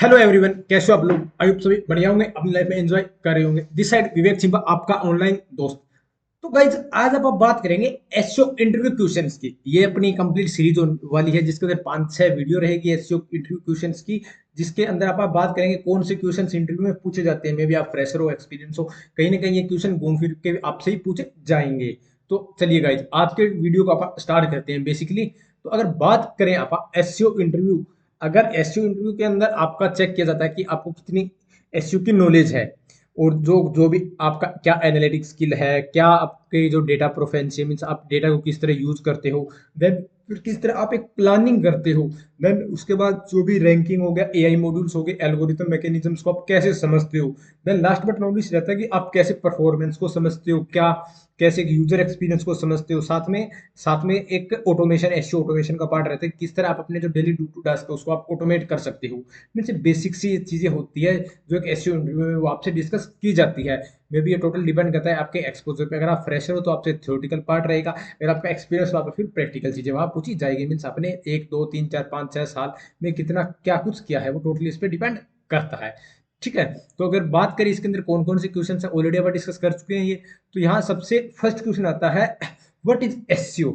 Hello everyone, कैसे हो आप लोग। आई होप सभी बढ़िया होंगे, अपनी लाइफ में एंजॉय कर रहे होंगे। दिस साइड विवेक सिंबा, आपका ऑनलाइन दोस्त। तो गाइज आज आप बात करेंगे एसईओ इंटरव्यू क्वेश्चंस की। ये अपनी कंप्लीट सीरीज वाली है जिसके अंदर 5-6 वीडियो रहेगी एसईओ इंटरव्यू क्वेश्चंस की, जिसके अंदर आप बात करेंगे कौन से क्वेश्चंस इंटरव्यू में पूछे जाते हैं। मे बी आप फ्रेशर हो, एक्सपीरियंस हो, कहीं ना कहीं ये क्वेश्चन घूम फिर के आपसे ही पूछे जाएंगे। तो चलिए गाइज आज के वीडियो को आप स्टार्ट करते हैं। बेसिकली तो अगर बात करें आप एसईओ इंटरव्यू, अगर एसईओ इंटरव्यू के अंदर आपका चेक किया जाता है कि आपको कितनी एसईओ की नॉलेज है, और जो जो भी आपका क्या एनालिटिक स्किल है, क्या आपके जो डेटा प्रोफेंसी मीन्स आप डेटा को किस तरह यूज करते हो, देन फिर किस तरह आप एक प्लानिंग करते हो, देन उसके बाद जो भी रैंकिंग हो गया, एआई मॉड्यूल्स हो गए, एल्गोरिथम मैकेनिज्म्स को आप कैसे समझते हो, then last but not least रहता है कि आप कैसे परफॉर्मेंस को समझते हो, क्या कैसे एक यूजर एक्सपीरियंस को समझते हो। साथ में एक ऑटोमेशन, एसईओ ऑटोमेशन का पार्ट रहता है, किस तरह आप अपने जो डेली डू टू टास्क है उसको आप ऑटोमेट कर सकते हो। मीन्स बेसिक सी चीजें होती है जो एक एसईओ इंटरव्यू में वो आपसे डिस्कस की जाती है। मे बी ये टोटल डिपेंड करता है आपके एक्सपोजर पे। अगर आप फ्रेशर हो तो आपसे थ्योरेटिकल पार्ट रहेगा, अगर आपका एक्सपीरियंस हो तो फिर प्रैक्टिकल चीजें वहां पूछी जाएगी। मीन्स आपने 1 2 3 4 5 6 साल में कितना क्या कुछ किया है, वो टोटली इस पर डिपेंड करता है। ठीक है। तो अगर बात करें इसके अंदर कौन कौन से क्वेश्चन है, ऑलरेडी आप डिस्कस कर चुके हैं ये। तो यहाँ सबसे फर्स्ट क्वेश्चन आता है, व्हाट इज एसईओ।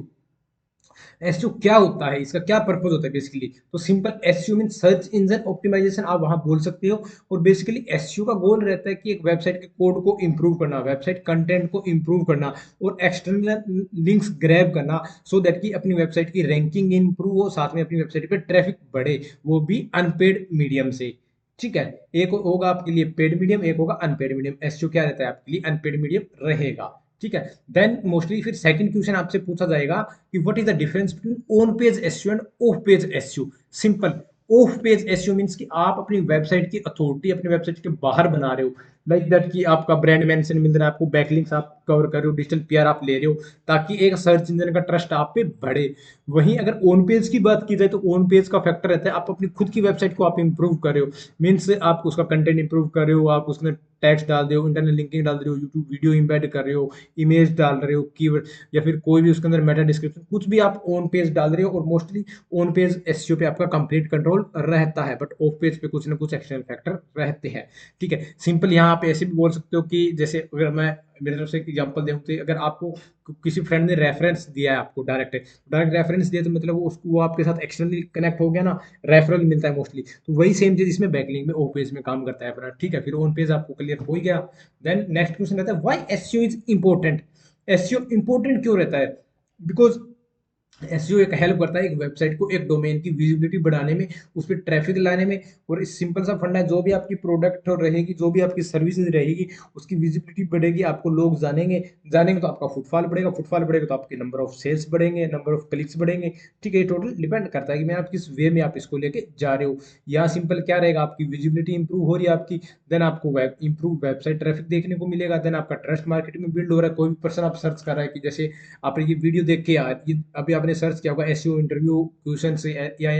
एसईओ क्या होता है, इसका क्या पर्पज होता है बेसिकली। तो simple, SEO mean search engine optimisation, आप वहां बोल सकते हो। और बेसिकली एसईओ का गोल रहता है कि एक वेबसाइट के कोड को इंप्रूव करना, वेबसाइट कंटेंट को इंप्रूव करना, और एक्सटर्नल लिंक्स ग्रैब करना, सो दैट कि अपनी वेबसाइट की रैंकिंग इंप्रूव हो, साथ में अपनी वेबसाइट पे ट्रैफिक बढ़े, वो भी अनपेड मीडियम से। ठीक है। एक होगा आपके लिए पेड मीडियम, एक होगा अनपेड मीडियम। एसईओ क्या रहता है आपके लिए, अनपेड मीडियम रहेगा। ठीक है। देन मोस्टली फिर सेकंड क्वेश्चन आपसे पूछा जाएगा कि what is the difference between on page SEO end of page SEO. Simple, of page SEO means कि आप अपनी वेबसाइट की अथॉरिटी अपनी वेबसाइट के बाहर बना रहे हो, लाइक दैट कि आपका ब्रांड मेंशन मिल रहा है, आपको बैकलिंक्स आप कवर कर रहे हो, डिजिटल पीआर आप ले रहे हो, ताकि एक सर्च इंजन का ट्रस्ट आप पे बढ़े। वहीं अगर ऑन पेज की बात की जाए तो ऑन पेज का फैक्टर रहता है आप अपनी खुद की वेबसाइट को आप इंप्रूव कर रहे हो। मीन्स आप उसका कंटेंट इंप्रूव कर रहे हो, आप उसमें टैक्स डाल रहे हो, इंटरनल लिंकिंग डाल रहे हो, यूट्यूब वीडियो इंबेड कर रहे हो, इमेज डाल रहे हो, कीवर्ड या फिर कोई भी उसके अंदर मेटा डिस्क्रिप्शन कुछ भी आप ऑन पेज डाल रहे हो। और मोस्टली ऑन पेज एसईओ पे आपका कंप्लीट कंट्रोल रहता है, बट ऑफ पेज पे कुछ ना कुछ एक्सटर्नल फैक्टर रहते हैं। ठीक है। सिंपल यहाँ आप ऐसे भी बोल सकते हो कि जैसे अगर मैं मेरी तरफ से एग्जांपल दूं तो अगर आपको किसी फ्रेंड ने रेफरेंस दिया है आपको, डायरेक्ट डायरेक्ट रेफरेंस दिया, तो मतलब वो उसको वो आपके साथ एक्सटर्नली कनेक्ट हो गया ना, रेफरल मिलता है मोस्टली। तो वही सेम चीज इसमें बैकलिंक में ऑफ पेज में काम करता है अपना। ठीक है। फिर ऑन पेज आपको क्लियर हो ही गया। देन नेक्स्ट क्वेश्चन रहता है, why SEO is important. SEO important क्यों रहता है? बिकॉज एसईओ एक हेल्प करता है एक वेबसाइट को एक डोमेन की विजिबिलिटी बढ़ाने में, उस पर ट्रैफिक लाने में। और इस सिंपल सा फंडा है, जो भी आपकी प्रोडक्ट रहेगी, जो भी आपकी सर्विसेज रहेगी, उसकी विजिबिलिटी बढ़ेगी, आपको लोग जानेंगे, जानेंगे तो आपका फुटफॉल बढ़ेगा, फुटफॉल बढ़ेगा तो आपके नंबर ऑफ सेल्स बढ़ेंगे, नंबर ऑफ क्लिक्स बढ़ेंगे। ठीक है। ये टोटल डिपेंड करता है कि मैं आप किस वे में आप इसको लेके जा रहे हो। यहाँ सिंपल क्या रहेगा, आपकी विजिबिलिटी इंप्रूव हो रही है आपकी, देन आपको इंप्रूव वेबसाइट ट्रैफिक देखने को मिलेगा, देन आपका ट्रस्ट मार्केट में बिल्ड हो रहा है। कोई भी पर्सन आप सर्च कर रहा है कि जैसे आपने ये वीडियो देख के यार, ये अभी आपने सर्च किया होगा एसईओ इंटरव्यू क्वेश्चन से या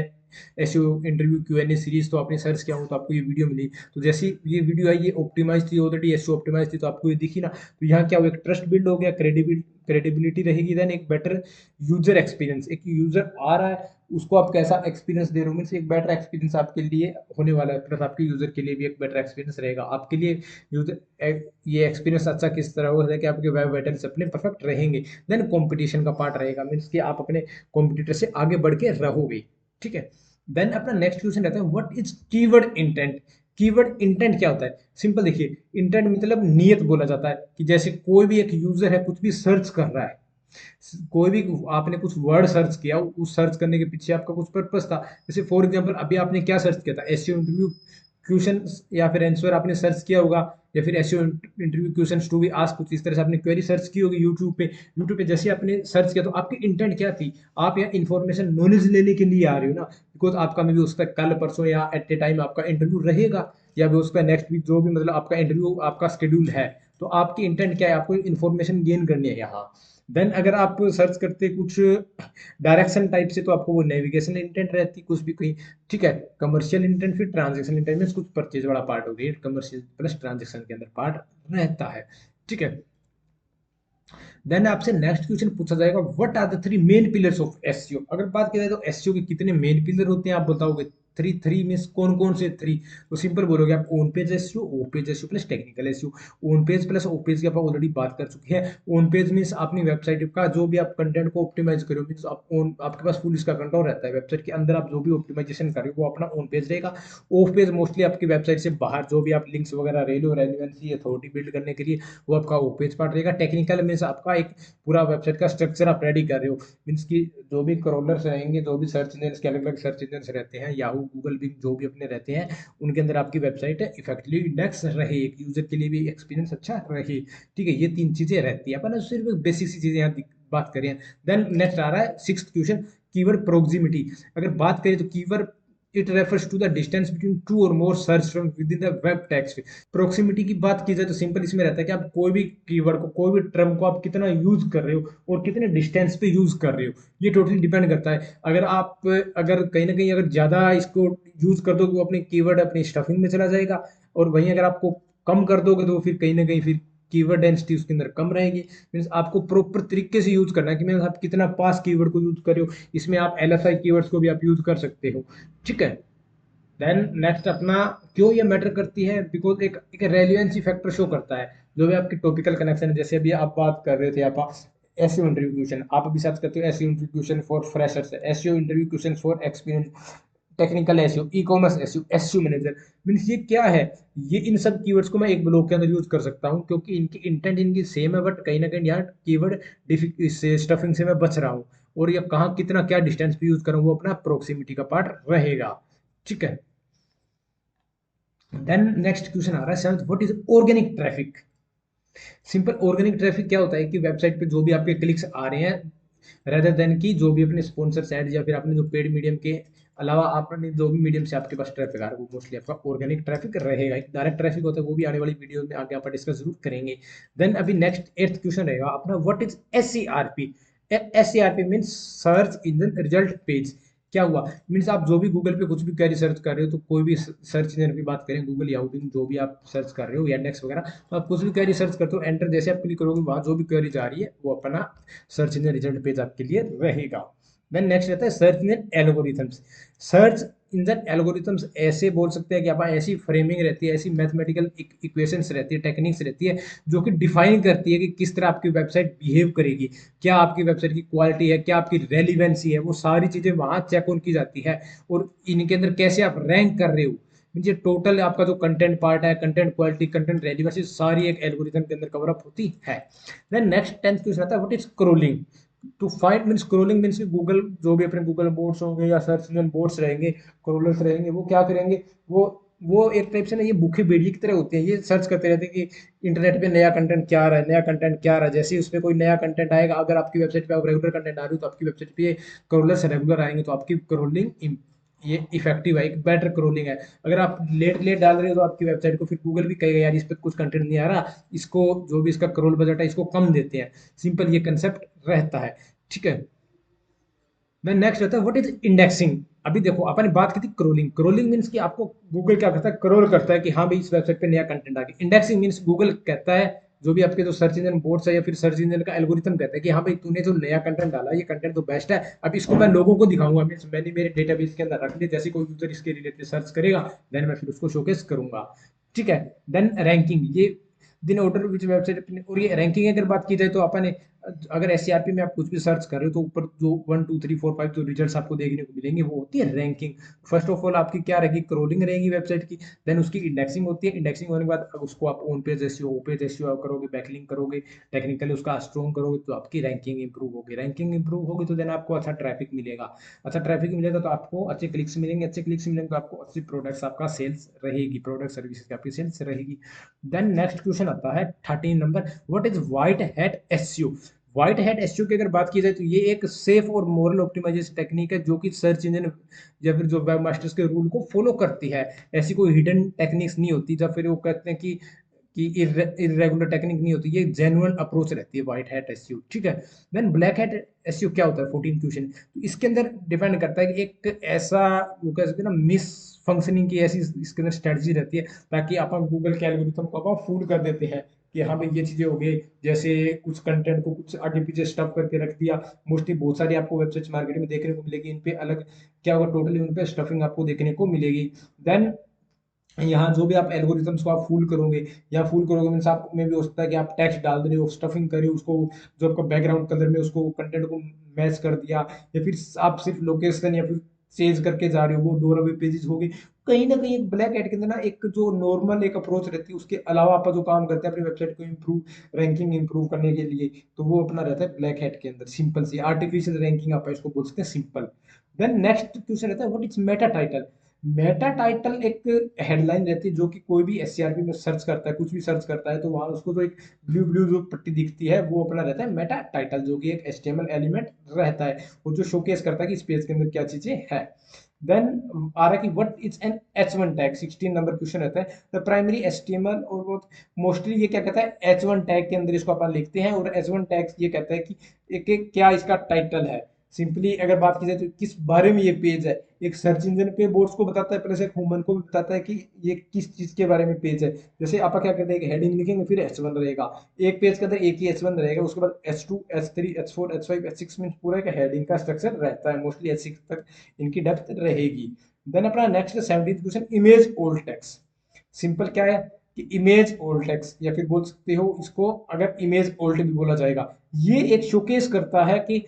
एसईओ इंटरव्यू क्यूएनए सीरीज, तो आपने सर्च किया हो तो आपको ये वीडियो मिली। तो जैसी ये वीडियो आई, ये ऑप्टिमाइज थी ऑलरेडी, एसईओ ऑप्टिमाइज थी, तो आपको ये दिखी ना। तो यहाँ क्या हो, एक ट्रस्ट बिल्ड हो गया, क्रेडिबिलिटी रहेगी, देन एक बेटर यूजर एक्सपीरियंस। एक यूजर आ रहा है, उसको आप कैसा एक्सपीरियंस दे रहे हो, मीन्स एक बेटर एक्सपीरियंस आपके लिए होने वाला है, प्लस आपके यूजर के लिए भी एक बेटर एक्सपीरियंस रहेगा आपके लिए। यूजर ये एक्सपीरियंस अच्छा किस तरह होगा कि आपके वेब वाइटल्स अपने परफेक्ट रहेंगे। देन कंपटीशन का पार्ट रहेगा, मीन्स कि आप अपने कॉम्पिटिटर से आगे बढ़ के रहोगे। ठीक है। देन अपना नेक्स्ट क्वेश्चन रहता है, what is keyword intent. Keyword intent क्या होता है? सिंपल देखिए, इंटेंट मतलब नियत बोला जाता है, कि जैसे कोई भी एक यूजर है कुछ भी सर्च कर रहा है, कोई भी आपने कुछ वर्ड सर्च किया, उस सर्च करने के पीछे आपका कुछ पर्पस था। जैसे फॉर एग्जांपल अभी आपने क्या सर्च किया था, एसईओ इंटरव्यू क्वेश्चन या फिर आंसर आपने सर्च किया होगा, या फिर SEO interview questions to be ask, कुछ इस तरह से आपने क्वेरी सर्च की होगी यूट्यूब पे। यूट्यूब पे जैसे आपने सर्च किया तो आपकी इंटेंट क्या थी, आप यहाँ इन्फॉर्मेशन नॉलेज लेने के लिए आ रहे हो ना, बिकॉज आपका मे भी उस पर कल परसों या एट ए टाइम आपका इंटरव्यू रहेगा, या भी उस पर नेक्स्ट वीक जो भी मतलब आपका इंटरव्यू आपका शेड्यूल है। तो आपकी इंटेंट क्या है, आपको इन्फॉर्मेशन गेन करनी है यहाँ। देन अगर आप सर्च करते कुछ डायरेक्शन टाइप से, तो आपको वो नेविगेशन इंटेंट रहती कुछ भी कहीं। ठीक है। कमर्शियल इंटेंट, फिर ट्रांजेक्शन इंटेंट में कुछ परचेज वाला पार्ट हो गई, कमर्शियल प्लस ट्रांजेक्शन के अंदर पार्ट रहता है। ठीक है। देन आपसे नेक्स्ट क्वेश्चन पूछा जाएगा, what are the 3 main pillars of SEO. अगर बात की जाए तो एसईओ के कितने मेन पिलर होते हैं, आप बताओगे? थ्री थ्री मीन्स कौन कौन से थ्री? तो सिंपल बोलोगे आप on page SEO, of page SEO plus technical SEO. On page plus of page की आप ऑलरेडी बात कर चुके हैं। ऑन पेज मीन्स अपनी वेबसाइट का जो भी आप कंटेंट को ऑप्टिमाइज करो, मीन्स आप ऑन, आपके पास फुल इसका कंट्रोल रहता है वेबसाइट के अंदर, आप जो भी ऑप्टिमाइजेशन कर रहे हो वो अपना ऑन पेज रहेगा। ऑफ पेज मोस्टली आपकी वेबसाइट से बाहर जो भी आप लिंक्स वगैरह रेलिवेंसी अथॉरिटी बिल्ड करने के लिए वो आपका ऑफ पेज पार्ट रहेगा। टेक्निकल मीन्स आपका एक पूरा वेबसाइट का स्ट्रक्चर आप रेडी कर रहे हो, मीन्स की जो भी क्रॉलर्स रहेंगे, जो भी सर्च इंजन के अलग अलग सर्च इंजन रहते हैं, याहू गूगल बिंग जो भी अपने रहते हैं, उनके अंदर आपकी वेबसाइट इफेक्टिवली इंडेक्स रहे, एक यूजर के लिए भी एक्सपीरियंस अच्छा रहे। ठीक है, ये तीन चीजें रहती है। अपन सिर्फ बेसिक सी चीजें यहाँ बात करें। देन नेक्स्ट आ रहा है सिक्स्थ क्वेश्चन, कीवर्ड प्रोक्सिमिटी। अगर बात करें तो keyword it refers to the distance between two or more search from within the web text. Proximity की बात की जाए तो सिंपल इसमें रहता है कि आप कोई भी कीवर्ड को, कोई भी टर्म को आप कितना यूज कर रहे हो और कितने डिस्टेंस पे यूज कर रहे हो, ये टोटली डिपेंड करता है। अगर आप, अगर कहीं ना कहीं अगर ज्यादा इसको यूज कर दो तो अपने कीवर्ड अपनी स्टफिंग में चला जाएगा, और वहीं अगर आपको कम कर दोगे तो फिर कहीं ना कहीं फिर कीवर्ड डेंसिटी उसके अंदर कम रहेगी। मीन्स आपको प्रॉपर तरीके से यूज करना है कि मीन्स आप कितना पास कीवर्ड को यूज कर रहे हो। इसमें आप एलएसआई कीवर्ड्स को भी आप यूज कर सकते हो। ठीक है, देन नेक्स्ट अपना, क्यों ये मैटर करती है? बिकॉज एक रेलिवेंसी फैक्टर शो करता है, जो भी आपकी टॉपिकल कनेक्शन है। जैसे अभी आप बात कर रहे थे, आप एसईओ इंटरव्यू क्वेश्चन आप अभी सर्च करते हो, SEO interview question for freshers, SEO interview question for experience, technical SEO, e commerce SEO, SEO manager. Means ये क्या है? ये इन सब कीवर्ड्स को मैं एक ब्लॉक के अंदर यूज कर सकता हूँ, क्योंकि इनकी इंटेंट इनकी सेम है, बट कहीं ना कहीं यहाँ कीवर्ड से स्टफिंग से मैं बच रहा हूँ, और ये कहाँ कितना क्या डिस्टेंस पे यूज करूँ वो अपना प्रोक्सिमिटी का पार्ट रहेगा। ठीक है, देन नेक्स्ट क्वेश्चन आ रहा है seventh, what is organic traffic? Simple, organic traffic क्या होता है कि वेबसाइट पे जो भी आपके क्लिक्स आ रहे हैं, रेदर देन की जो भी अपने स्पॉन्सर एड या फिर आपने जो पेड मीडियम के अलावा आपने जो भी मीडियम से आपके पास ट्रैफिक आ रहा है, वो मोस्टली आपका ऑर्गेनिक ट्रैफिक रहेगा। एक डायरेक्ट ट्रैफिक होता है, वो भी आने वाली वीडियो में आगे आप डिस्कस जरूर करेंगे। देन अभी नेक्स्ट एट्थ क्वेश्चन रहेगा अपना, what is S C R P? S C R P mean search engine result page. क्या हुआ? मीन्स आप जो भी गूगल पे कुछ भी क्वेरी सर्च कर रहे हो, तो कोई भी सर्च इंजन की बात करें, गूगल याहू बिंग जो भी आप सर्च कर रहे हो, याडेक्स वगैरह, तो आप कुछ भी क्वेरी सर्च करते हो, एंटर जैसे आप क्लिक करोगे वहां जो भी क्वेरी जा रही है वो अपना सर्च इंजन रिजल्ट पेज आपके लिए रहेगा। देन नेक्स्ट रहता है search engine algorithms. Search engine algorithms ऐसे बोल सकते हैं कि आप ऐसी फ्रेमिंग रहती है, ऐसी मैथमेटिकल इक्वेशंस रहती है, टेक्निक्स रहती है, जो कि डिफाइन करती है कि किस तरह आपकी वेबसाइट बिहेव करेगी, क्या आपकी वेबसाइट की क्वालिटी है, क्या आपकी रेलिवेंसी है, वो सारी चीजें वहां चेक ऑन की जाती है, और इनके अंदर कैसे आप रैंक कर रहे हो। ये टोटल आपका जो कंटेंट पार्ट है, कंटेंट क्वालिटी, कंटेंट रेलिवेंसी, सारी एक एल्गोरिथम के अंदर कवर अप होती है। देन नेक्स्ट 10th क्वेश्चन आता है, what is scrolling? To find mean, scrolling means Google जो भी अपने गूगल बोर्ड्स होंगे या सर्च इंजन बोर्ड्स रहेंगे, क्रोलर्स रहेंगे, वो क्या करेंगे, वो एक टाइप से ना ये भूखे भेड़िए की तरह होते हैं, ये सर्च करते रहते हैं कि इंटरनेट पे नया कंटेंट क्या आ रहा है, नया कंटेंट क्या आ रहा है। जैसे ही उस पर कोई नया कंटेंट आएगा, अगर आपकी वेबसाइट पे आप रेगुलर कंटेंट आ रही हो, तो आपकी वेबसाइट पे क्रोलर्स रेगुलर आएंगे, तो आपकी क्रोलिंग ये इफेक्टिव है, एक बेटर क्रोलिंग है। अगर आप लेट लेट डाल रहे हो तो आपकी वेबसाइट को फिर गूगल भी कहेगा यार इस पर कुछ कंटेंट नहीं आ रहा, इसको जो भी इसका क्रोल बजट है इसको कम देते हैं। सिंपल ये कंसेप्ट रहता है। ठीक है, देन नेक्स्ट रहता है व्हाट इज इंडेक्सिंग। अभी देखो अपन ने बात की थी क्रोलिंग। क्रोलिंग मीन्स कि आपको गूगल क्या करता है, क्रोल करता है कि हाँ भाई इस वेबसाइट पे नया कंटेंट आ गया। इंडेक्सिंग मीन्स गूगल कहता है, जो भी आपके जो सर्च इंजन बोर्ड्स है या फिर सर्च इंजन का एल्गोरिथम कहता है कि हाँ भाई तूने जो नया कंटेंट डाला ये कंटेंट तो बेस्ट है, अब इसको मैं लोगों को दिखाऊंगा, मीन्स मैंने मेरे डेटाबेस के अंदर रख लिया, जैसे कोई यूजर इसके रिलेटेड सर्च करेगा देन मैं फिर उसको शोकेस करूंगा। ठीक है, देन रैंकिंग, ये दिन ऑर्डर विच वेबसाइट अपने, और ये रैंकिंग अगर बात की जाए तो अपन अगर एससीआरपी में आप कुछ भी सर्च कर रहे हो तो ऊपर जो 1 2 3 4 5 जो रिजल्ट्स आपको देखने को मिलेंगे वो होती है रैंकिंग। फर्स्ट ऑफ ऑल आपकी क्या रहेगी, क्रोलिंग रहेगी वेबसाइट की। देन उसकी इंडेक्सिंग होती है, इंडेक्सिंग होने के बाद उसको आप on page SEO, off page SEO करोगे, बैकलिंक करोगे, टेक्निकली उसका स्ट्रॉन्ग करोगे, तो आपकी रैंकिंग इंप्रूव होगी। रैंकिंग इंप्रूव होगी तो देन आपको अच्छा ट्रैफिक मिलेगा, अच्छा ट्रैफिक मिलेगा तो आपको अच्छे क्लिक्स मिलेंगे, अच्छे क्लिक्स मिलेंगे तो आपको अच्छी प्रोडक्ट्स आपका सेल्स रहेगी, प्रोडक्ट सर्विसेज की आपकी सेल्स रहेगी। देन नेक्स्ट क्वेश्चन आता है 13 number, what is white hat SEO? White hat SEO की अगर बात की जाए तो ये एक सेफ और मोरल ऑप्टिमाइजेशन टेक्निक है, जो कि सर्च इंजन या फिर जो वेब मास्टर्स के रूल को फॉलो करती है। ऐसी कोई हिडन टेक्निक्स नहीं होती, जब फिर वो कहते हैं कि इरेगुलर टेक्निक नहीं होती, ये जेन्युइन अप्रोच रहती है व्हाइट हैट एसईओ। ठीक है, देन ब्लैक हैट एसईओ क्या होता है, 14 क्वेश्चन। तो इसके अंदर डिपेंड करता है कि एक ऐसा वो कह सकते हैं ना मिस फंक्शनिंग की ऐसी इसके अंदर स्ट्रेटजी रहती है, ताकि आप गूगल के एल्गोरिथम को आप फूल कर देते हैं कि हाँ भाई ये चीजें हो गई, जैसे कुछ कंटेंट को कुछ आगे पीछे स्टफ करके रख दिया। मोस्टली बहुत सारी आपको वेबसाइट्स मार्केट में देखने को मिलेगी, इन पे अलग क्या होगा, टोटली उन पे स्टफिंग आपको देखने को मिलेगी। देन यहाँ जो भी आप एल्गोरिथम्स को आप फूल करोगे, या फूल करोगे मीन्स आप में भी हो सकता है कि आप टेक्स्ट डाल दे रहे हो, स्टफिंग करी उसको, जो आपका बैकग्राउंड कलर में उसको कंटेंट को मैच कर दिया, या फिर आप सिर्फ लोकेशन या फिर चेंज करके जा रहे हो, वो डोरावे पेजेस हो गए। कहीं ना कहीं एक ब्लैक हैट के अंदर ना एक जो नॉर्मल एक अप्रोच रहती है, उसके अलावा आप जो काम करते हैं अपनी वेबसाइट को इम्प्रूव, रैंकिंग इंप्रूव करने के लिए, तो वो अपना रहता है ब्लैक हैट के अंदर सिंपल सी आर्टिफिशियल रैंकिंग आप इसको बोल सकते हैं, सिंपल। देन नेक्स्ट क्वेश्चन रहता है what is Meta title. Meta title एक हेडलाइन रहती है जो कि कोई भी एससीआरपी में सर्च करता है, कुछ भी सर्च करता है, तो वहां उसको जो एक ब्लू ब्लू जो पट्टी दिखती है वो अपना रहता है मेटा टाइटल, जो कि एक एचटीएमएल एलिमेंट रहता है, वो जो शोकेस करता है कि इस पेज के अंदर क्या चीजें है। देन आ रहा है कि what is an H1 tag, 16 number question रहता है। द प्राइमरी एचटीएमएल, और वो मोस्टली ये क्या कहता है, H1 टैग के अंदर इसको अपन लिखते हैं, और H1 टैग ये कहता है कि क्या इसका टाइटल है। सिंपली अगर बात की जाए तो किस बारे में ये पेज है, एक सर्च इंजन पे बोर्ड्स को बताता है, प्लस एक ह्यूमन को भी बताता है कि ये किस चीज के बारे में पेज है। जैसे आप क्या करते हैं, एक हेडिंग लिखेंगे, फिर H1 रहेगा, एक पेज के अंदर एक ही H1 रहेगा, उसके बाद H2 H3 H4 H5 H6 में पूरा एक हेडिंग का स्ट्रक्चर रहता है, मोस्टली H6 तक इनकी डेप्थ रहेगी। देन अपना next 17th question, image old text. Simple क्या है कि इमेज ओल्ड टेक्स्ट, या फिर बोल सकते हो इसको अगर इमेज ओल्ड भी बोला जाएगा, ये एक शोकेस करता है कि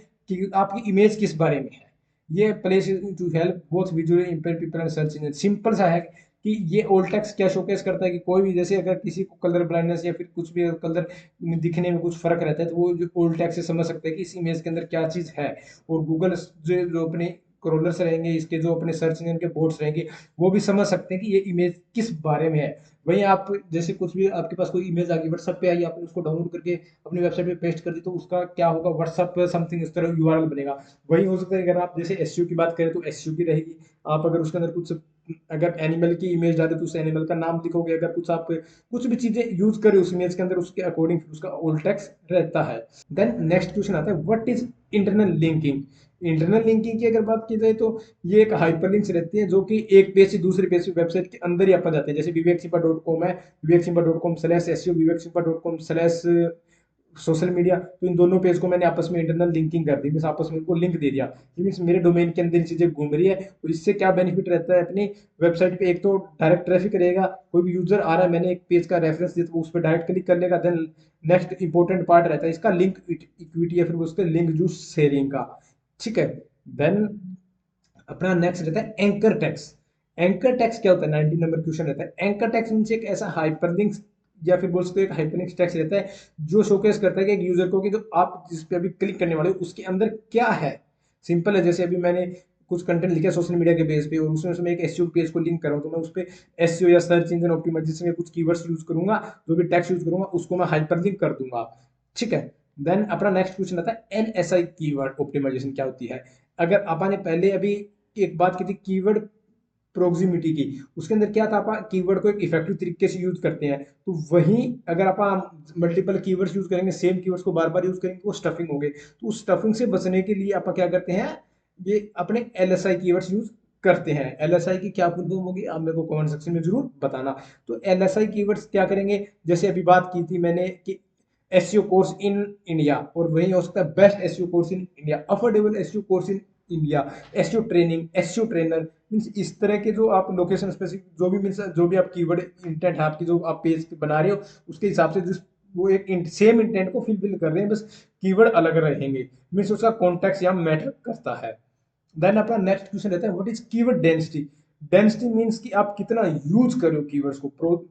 आपकी इमेज किस बारे में है। ये place to help both visually impaired people and search engine. Simple सा है कि ये ओल्ड टेक्स्ट क्या शोकेस करता है कि कोई भी, जैसे अगर किसी को कलर ब्लाइंडनेस या फिर कुछ भी कलर दिखने में कुछ फर्क रहता है, तो वो जो ओल्ड टेक्स्ट से समझ सकते हैं कि इस इमेज के अंदर क्या चीज है। और गूगल जो अपने क्रोलर्स रहेंगे, इसके जो अपने सर्च इंजन के बोर्ड्स रहेंगे, वो भी समझ सकते हैं कि ये इमेज किस बारे में है। वहीं आप जैसे कुछ भी आपके पास कोई इमेज आ गई, व्हाट्सएप पे आई, आपने उसको डाउनलोड करके अपनी वेबसाइट पे पेस्ट कर दी, तो उसका क्या होगा, व्हाट्सएप पे समथिंग इस तरह यूआरएल बनेगा। वही हो सकता है अगर आप जैसे एसईओ की बात करें तो एसईओ की रहेगी। आप अगर उसके अंदर कुछ अगर एनिमल की इमेज डाले तो उस एनिमल का नाम लिखोगे, अगर कुछ आप कुछ भी चीजें यूज करें उस इमेज के अंदर, उसके अकॉर्डिंग उसका ओल्ड टेक्स्ट रहता है। देन नेक्स्ट क्वेश्चन आता है what is internal linking. Internal linking की अगर बात की जाए तो ये एक हाइपरलिंक्स रहती है, जो कि एक पेज से दूसरे पेज पे वेबसाइट के अंदर ही अपन जाते हैं। जैसे विवेकसिम्पा.com है, विवेकसिम्पा.com/SEO, विवेकसिम्पा.com/ सोशल मीडिया, तो इन दोनों पेज को मैंने आपस में इंटरनल लिंकिंग कर दी, मीन्स आपस में उनको लिंक दे दिया। ये मीन्स मेरे डोमेन के अंदर चीजें घूम रही है, तो इससे क्या बेनिफिट रहता है अपनी वेबसाइट पे, एक तो डायरेक्ट ट्रैफिक रहेगा, कोई भी यूजर आ रहा है, मैंने एक पेज का रेफरेंस दिया तो वो उस पर डायरेक्ट क्लिक कर लेगा। देन नेक्स्ट इंपॉर्टेंट पार्ट रहता है इसका लिंक इक्विटी, या फिर उसके लिंक जूस शेयरिंग का। ठीक है। देन अपना नेक्स्ट रहता है एंकर टैक्स। एंकर टैक्स क्या होता है, 19 नंबर क्वेश्चन रहता है। एंकर टैक्स मीन्स एक ऐसा हाइपरलिंक, या फिर बोल सकते हो एक हाइपरलिंक टैक्स रहता है, जो शोकेस करता है कि एक यूजर को कि जो आप जिस पे अभी क्लिक करने वाले हो उसके अंदर क्या है। सिंपल है, जैसे अभी मैंने कुछ कंटेंट लिखा सोशल मीडिया के बेस पे, और उसमें से मैं एक एसईओ पेज को लिंक कर रहा हूँ, तो मैं उस पे एसईओ या सर्च इंजन ऑप्टिमाइजेशन में कुछ कीवर्ड्स यूज करूंगा, जो भी टैक्स यूज करूंगा उसको मैं हाइपरलिंक कर दूंगा। ठीक है। देन अपना नेक्स्ट क्वेश्चन आता है एनएसआई कीवर्ड ऑप्टिमाइजेशन क्या होती है। अगर आपने पहले अभी एक बात की थी कीवर्ड प्रोक्सिमिटी की, उसके अंदर क्या था, आप कीवर्ड को एक इफेक्टिव तरीके से यूज करते हैं, तो वहीं अगर आप मल्टीपल कीवर्ड्स यूज करेंगे, सेम कीवर्ड्स को बार बार यूज करेंगे, वो स्टफिंग होंगे। तो उस स्टफिंग से बचने के लिए आप क्या करते हैं, ये अपने एलएसआई कीवर्ड्स यूज करते हैं। एलएसआई की क्या फुल फॉर्म होगी, आप मेरे को कमेंट सेक्शन में जरूर बताना। तो एलएसआई कीवर्ड्स क्या करेंगे, जैसे अभी बात की थी मैंने कि एसईओ कोर्स इन इंडिया, और वही हो सकता है best SEO course in India, affordable SEO course in India, SEO training, SEO trainer, means इस तरह के जो आप लोकेशन स्पेसिफिक जो भी मींस जो भी आप कीवर्ड इंटेंट है आपकी, जो आप पेज बना रहे हो उसके हिसाब से जिस वो एक सेम इंटेंट को फिल कर रहे हैं, बस कीवर्ड अलग रहेंगे, मींस उसका कॉन्टेक्स्ट यहाँ मैटर करता है। देन अपना नेक्स्ट क्वेश्चन रहता है what is keyword density. Density means कि आप कितना यूज कर रहे हो कीवर्ड्स को।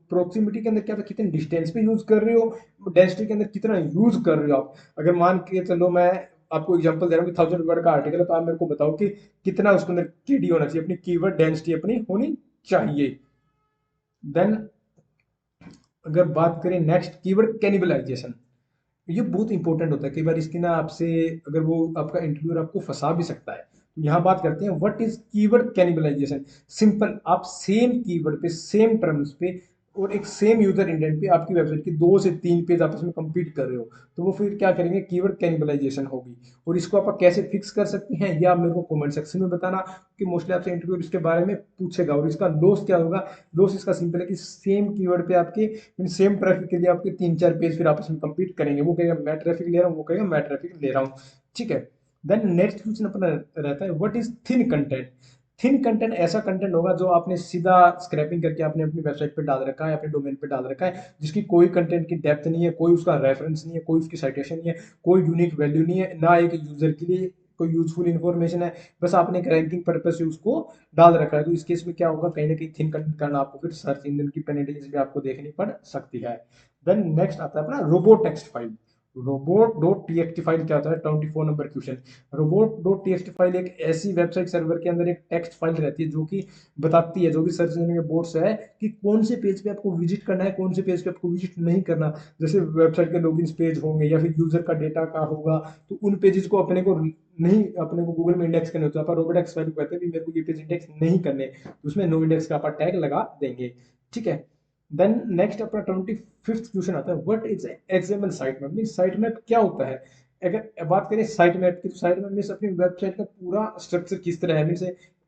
प्रोक्सिमिटी के अंदर क्या था, कितने डिस्टेंस पे यूज कर रहे हो, डेंसिटी के अंदर कितना यूज कर रहे हो आप। अगर मान के चलो मैं आपको एग्जांपल दे रहा हूँ कि 1000 वर्ड का आर्टिकल है, तो आप मेरे को बताओ कि कितना उसके अंदर केडी होना चाहिए, अपनी कीवर्ड डेंसिटी अपनी होनी चाहिए। देन अगर बात करें नेक्स्ट कीवर्ड कैनिबलाइजेशन, ये बहुत इंपॉर्टेंट होता है, कई बार इसकी ना आपसे अगर वो आपका इंटरव्यूअर आपको फंसा भी सकता है। तो यहाँ बात करते हैं what is keyword cannibalisation. Simple, आप सेम कीवर्ड पे सेम टर्म्स पे और एक सेम यूजर इंडेंट पे आपकी वेबसाइट की 2 से 3 पेज आपस में compete कर रहे हो, तो वो फिर क्या करेंगे, कीवर्ड कैनिबलाइजेशन होगी। और इसको आप कैसे फिक्स कर सकते हैं ये आप मेरे को कमेंट सेक्शन में बताना, कि मोस्टली आपसे इंटरव्यू इसके बारे में पूछेगा। और इसका लॉस क्या होगा, लॉस इसका सिंपल है कि सेम कीवर्ड पे आपके सेम ट्रैफिक के लिए आपके 3-4 पेज फिर आपस में compete करेंगे। वो कहेगा मैं ट्रैफिक ले रहा हूँ, वो कहेगा मैं ट्रैफिक ले रहा हूँ। ठीक है। देन नेक्स्ट क्वेश्चन अपना रहता है, what is thin content. Thin content ऐसा कंटेंट होगा जो आपने सीधा स्क्रैपिंग करके आपने अपनी वेबसाइट पे डाल रखा है, अपने डोमेन पे डाल रखा है, जिसकी कोई कंटेंट की डेप्थ नहीं है, कोई उसका रेफरेंस नहीं है, कोई उसकी साइटेशन नहीं है, कोई यूनिक वैल्यू नहीं है, ना एक यूजर के लिए कोई यूजफुल इन्फॉर्मेशन है, बस आपने एक रैंकिंग पर्पज से उसको डाल रखा है। तो इस केस में क्या होगा, कहीं ना कहीं थिन कंटेंट करना आपको फिर सर्च इंजन की पेनल्टीज भी आपको देखनी पड़ सकती है। देन नेक्स्ट आता है अपना robot text file. Robot dot TXT file क्या होता है, 24 number question. Robot dot TXT file एक ऐसी वेबसाइट सर्वर के अंदर एक टेक्स्ट फाइल रहती है जो कि बताती है, जो भी सर्च इंजन के बोर्ड्स है, कि कौन से पेज पे आपको विजिट करना है, कौन से पेज पे आपको विजिट नहीं करना। जैसे वेबसाइट के लॉगिन पेज होंगे या फिर यूजर का डेटा का होगा, तो उन पेजेस को अपने को गूगल में इंडेक्स करने होते हैं। आप रोबोट टेक्स्ट फाइल को कहते हैं भी मेरे को ये पेज इंडेक्स नहीं करने, तो उसमें नो इंडेक्स का आप टैग लगा देंगे। ठीक है। देन नेक्स्ट अपना 25th क्वेश्चन आता है, what is XML site map. Site map क्या होता है। अगर बात करें साइट मैप की, तो साइट मैप मीन्स अपनी वेबसाइट का पूरा स्ट्रक्चर किस तरह है। मीन्स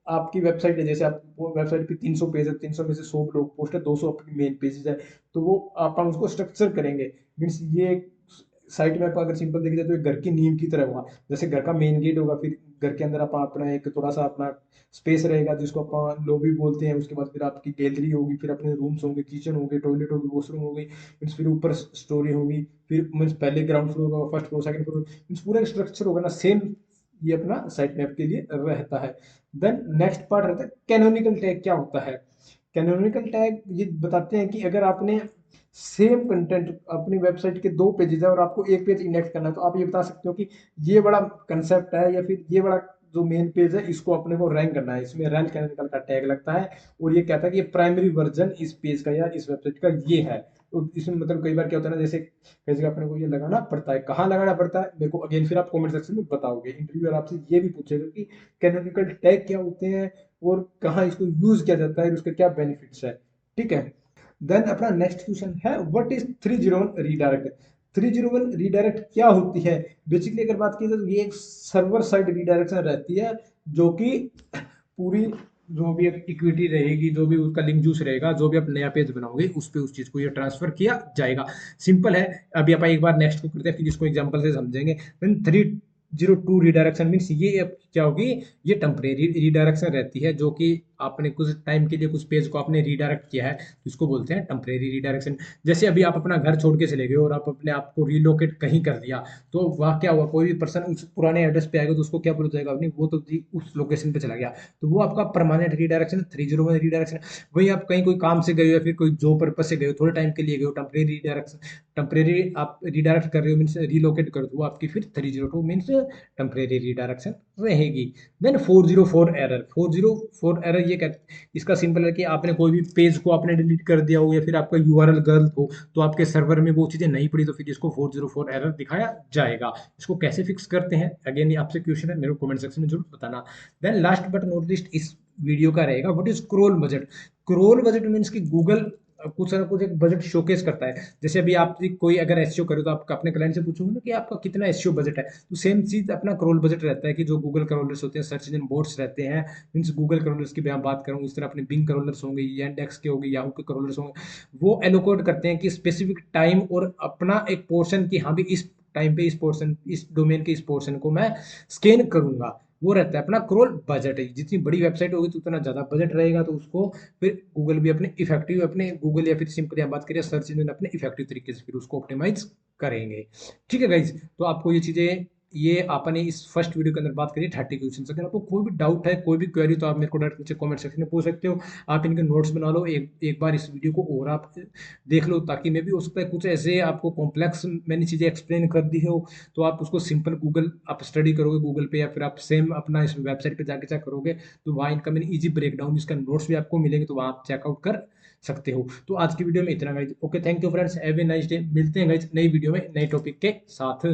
आपकी वेबसाइट है, जैसे आप वेबसाइट पे 300 पेज है, 300 में से 100 ब्लॉग पोस्ट है, 200 आपकी मेन पेजेस है, तो वो आप हम उसको स्ट्रक्चर करेंगे। मीन्स ये साइट मैप अगर सिंपल देखा जाए तो एक घर की नींव की तरह हुआ। जैसे घर का मेन गेट होगा, फिर घर के अंदर आप अपना एक थोड़ा सा अपना स्पेस रहेगा जिसको अपन लॉबी बोलते हैं, उसके बाद फिर आपकी गैलरी होगी, फिर अपने रूम्स होंगे, किचन होंगे, टॉयलेट होगी, वॉशरूम होगी, फिर ऊपर स्टोरी होगी, फिर मीन्स पहले ग्राउंड फ्लोर होगा, first floor, second floor, means पूरा स्ट्रक्चर होगा ना सेम, ये अपना साइट मैप के लिए रहता है। देन नेक्स्ट पार्ट रहता है कैनोनिकल टैग क्या होता है। कैनोनिकल टैग ये बताते हैं कि अगर आपने सेम कंटेंट अपनी वेबसाइट के 2 पेजेस है और आपको एक पेज इंडेक्स करना है, तो आप ये बता सकते हो कि ये बड़ा कंसेप्ट है या फिर ये बड़ा जो मेन पेज है इसको अपने को रैंक करना है, इसमें रैंक कैनोनिकल का टैग लगता है। और ये कहता है कि ये प्राइमरी वर्जन इस पेज का या इस वेबसाइट का ये है। तो इसमें मतलब कई बार क्या होता है ना, जैसे कई जगह अपने को ये लगाना पड़ता है, कहाँ लगाना पड़ता है मेरे को अगेन फिर आप कमेंट सेक्शन में बताओगे। इंटरव्यूअर आपसे ये भी पूछेगा कि कैनोनिकल टैग क्या होते हैं और कहाँ इसको यूज किया जाता है और उसके क्या बेनिफिट्स है। ठीक है। देन अपना नेक्स्ट क्वेश्चन है, व्हाट इज 301 रीडायरेक्ट। 301 रीडायरेक्ट क्या होती है। बेसिकली अगर बात की जाए तो ये एक सर्वर साइड रीडायरेक्शन रहती है, जो कि पूरी जो भी इक्विटी रहेगी, जो भी उसका लिंक जूस रहेगा, जो भी आप नया पेज बनाओगे उस पे उस चीज को ये ट्रांसफर किया जाएगा। सिंपल है। अभी आप एक बार नेक्स्ट को करते हैं, फिर इसको एग्जांपल से समझेंगे। 302 रिडायरेक्शन मीन्स ये क्या होगी, ये टेम्परेरी रिडायरेक्शन रहती है, जो कि आपने कुछ टाइम के लिए कुछ पेज को आपने रिडायरेक्ट किया है, तो इसको बोलते हैं टेम्परेरी रिडायरेक्शन। जैसे अभी आप अपना घर छोड़ के चले गए और आप अपने आप को रिलोकेट कहीं कर दिया, तो वह क्या हुआ, कोई भी पर्सन उस पुराने एड्रेस पे आएगा तो उसको क्या बोला जाएगा, अपनी वो तो जी उस लोकेशन पे चला गया, तो वो आपका परमानेंट रिडायरेक्शन 301 रिडायरेक्शन। वही आप कहीं कोई काम से गए हो या फिर कोई जॉब पर्पज से गए हो, थोड़े टाइम के लिए गए हो, टेम्परेरी रिडायरेक्शन, टेम्परेरी आप रिडायरेक्ट कर रहे हो मीन्स रिलोकेट कर दो, वो आपकी फिर 302 मीन्स टेम्परेरी रिडायरेक्शन रहेगी। Then 404 error. 404 एरर ये इसका सिंपल है कि आपने कोई भी पेज को आपने डिलीट कर दिया हो या फिर आपका यूआरएल गलत हो, तो आपके सर्वर में वो चीजें नहीं पड़ी, तो फिर इसको 404 एरर दिखाया जाएगा। इसको कैसे फिक्स करते हैं, अगेन ये आपसे क्वेश्चन है, मेरे को कमेंट सेक्शन में जरूर बताना। Then last but not least इस वीडियो का रहेगा, what is crawl budget. Crawl budget means कि गूगल कुछ ना कुछ एक बजट शोकेस करता है। जैसे अभी आप कोई अगर एसईओ करो तो आप अपने क्लाइंट से पूछोगे ना कि आपका कितना एसईओ बजट है, तो सेम चीज अपना क्रोल बजट रहता है कि जो गूगल क्रॉलर्स होते हैं, सर्च इंजन बोर्ड्स रहते हैं, मीन्स गूगल क्रॉलर्स की मैं बात करूँ, इस तरह अपने बिंग क्रॉलर्स होंगे, यांडेक्स के होंगे, याहू के क्रॉलर्स होंगे, वो एलोकेट करते हैं कि स्पेसिफिक टाइम और अपना एक पोर्शन की, हाँ भी इस टाइम पे इस पोर्शन, इस डोमेन के इस पोर्शन को मैं स्कैन करूंगा, वो रहता है अपना क्रोल बजट है। जितनी बड़ी वेबसाइट होगी तो उतना ज्यादा बजट रहेगा, तो उसको फिर गूगल भी अपने इफेक्टिव, अपने गूगल या फिर सिंपली हम बात करें सर्च इंजन, अपने इफेक्टिव तरीके से फिर उसको ऑप्टिमाइज करेंगे। ठीक है गाइज, तो आपको ये चीजें, ये आपने इस फर्स्ट वीडियो के अंदर बात करी 30 क्वेश्चन। अगर आपको कोई भी डाउट है, कोई भी क्वेरी, तो आप मेरे को डायरेक्ट नीचे कमेंट सेक्शन में पूछ सकते हो। आप इनके नोट्स बना लो, एक बार इस वीडियो को और आप देख लो, ताकि मैं भी हो सकता है कुछ ऐसे आपको कॉम्प्लेक्स मैंने चीजें एक्सप्लेन कर दी हो, तो आप उसको सिंपल गूगल आप स्टडी करोगे गूगल पे, या फिर आप सेम अपना इस वेबसाइट पे जाके चेक करोगे, तो वहाँ इनका मैंने इजी ब्रेकडाउन, इसका नोट्स भी आपको मिलेंगे, तो वहाँ आप चेकआउट कर सकते हो। तो आज की वीडियो में इतना guys, okay, thank you friends, have a nice day. मिलते हैं गाइज नई वीडियो में नए टॉपिक के साथ।